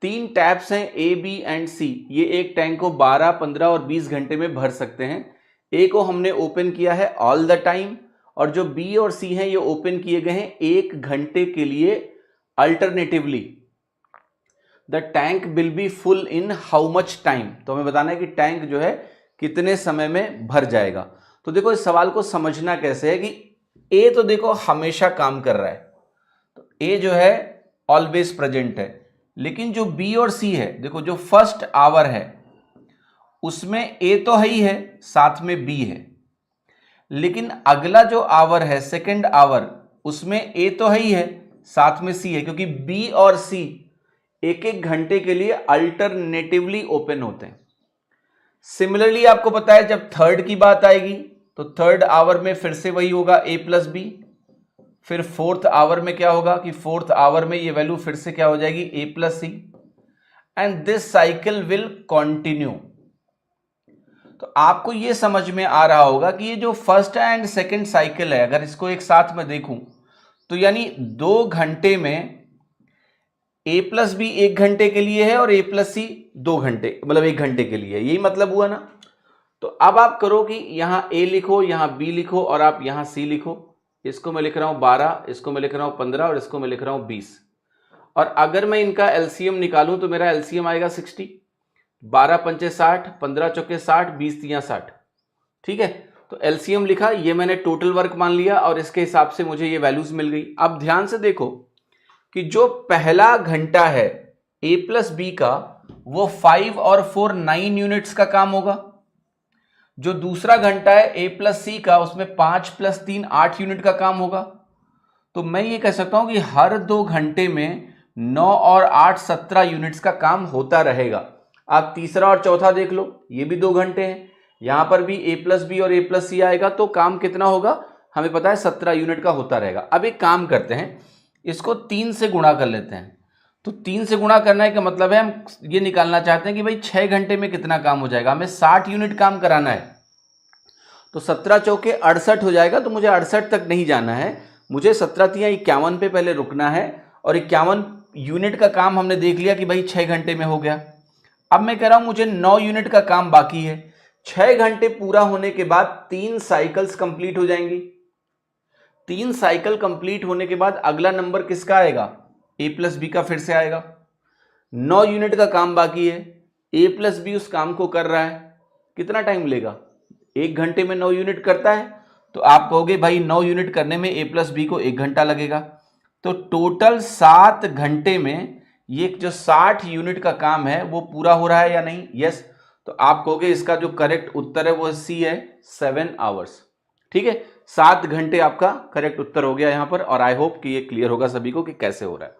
तीन टैप्स हैं ए, B and सी। ये एक टैंक को 12, 15 और 20 घंटे में भर सकते हैं। ए को हमने ओपन किया है ऑल द टाइम, और जो बी और सी हैं ये ओपन किए गए हैं 1 घंटे के लिए alternatively. The tank will be full in how much time. तो हमें बताना है कि टैंक जो है कितने समय में भर जाएगा। तो देखो इस सवाल को समझना कैसे है कि ए तो देखो हमेशा काम कर रहा है, तो ए जो है ऑलवेज प्रेजेंट है। लेकिन जो बी और सी है, देखो जो फर्स्ट आवर है उसमें ए तो है ही है, साथ में बी है। लेकिन अगला जो आवर है सेकंड आवर, उसमें ए तो है ही है, साथ में सी है, क्योंकि बी और सी एक एक घंटे के लिए अल्टरनेटिवली ओपन होते हैं। सिमिलरली आपको पता है जब थर्ड की बात आएगी तो थर्ड आवर में फिर से वही होगा ए प्लस बी। फिर फोर्थ आवर में क्या होगा कि फोर्थ आवर में ये वैल्यू फिर से क्या हो जाएगी A plus C, and this cycle will continue. तो आपको ये समझ में आ रहा होगा कि ये जो फर्स्ट एंड सेकंड साइकिल है, अगर इसको एक साथ में देखूं तो यानी 2 घंटे में ए प्लस बी 1 घंटे के लिए है और ए प्लस सी 2 घंटे, मतलब 1 घंटे के लिए, यही मतलब हुआ ना। तो अब आप करो कि यहां ए लिखो, यहां बी लिखो और आप यहां सी लिखो। इसको मैं लिख रहा हूं 12, इसको मैं लिख रहा हूं 15 और इसको मैं लिख रहा हूं 20। और अगर मैं इनका एलसीएम निकालूं तो मेरा एलसीएम आएगा 60। 12 पंचे 60, 15 चौके 60, 20 तियां 60। ठीक है, तो एलसीएम लिखा, ये मैंने टोटल वर्क मान लिया और इसके हिसाब से मुझे ये वैल्यूज मिल गई। अब ध्यान से देखो कि जो पहला घंटा है ए प्लस बी का, वो 5 और 4 9 यूनिट्स का काम होगा। जो दूसरा घंटा है ए प्लस सी का, उसमें 5 प्लस 3 8 यूनिट का काम होगा। तो मैं ये कह सकता हूं कि हर 2 घंटे में 9 और 8 17 यूनिट्स का काम होता रहेगा। आप तीसरा और चौथा देख लो, ये भी 2 घंटे हैं, यहां पर भी ए प्लस बी और ए प्लस सी आएगा, तो काम कितना होगा हमें पता है 17 यूनिट का होता रहेगा। अब एक काम करते हैं, इसको 3 से गुणा कर लेते हैं। तो 3 से गुणा करने का मतलब है हम ये निकालना चाहते हैं कि भाई 6 घंटे में कितना काम हो जाएगा। हमें 60 यूनिट काम कराना है, तो 17 चौके 68 हो जाएगा। तो मुझे 68 तक नहीं जाना है, मुझे 17 तियां 51 पे पहले रुकना है। और 51 यूनिट का काम हमने देख लिया कि भाई 6 घंटे में हो गया। अब मैं कह रहा हूं मुझे 9 यूनिट का काम बाकी है। 6 घंटे पूरा होने के बाद 3 साइकिल्स कंप्लीट हो जाएंगी। 3 साइकिल कंप्लीट होने के बाद अगला नंबर किसका आएगा, ए प्लस बी का फिर से आएगा। 9 यूनिट का काम बाकी है, ए प्लस बी उस काम को कर रहा है। कितना टाइम लेगा, 1 घंटे में 9 यूनिट करता है। तो आप कहोगे भाई 9 यूनिट करने में ए प्लस बी को 1 घंटा लगेगा। तो टोटल 7 घंटे में ये जो 60 यूनिट का काम है वो पूरा हो रहा है या नहीं, यस। तो आप कहोगे इसका जो करेक्ट उत्तर है वो सी है, 7 आवर्स। ठीक है, 7 घंटे आपका करेक्ट उत्तर हो गया यहां पर। और आई होप कि ये क्लियर होगा सभी को कि कैसे हो रहा है।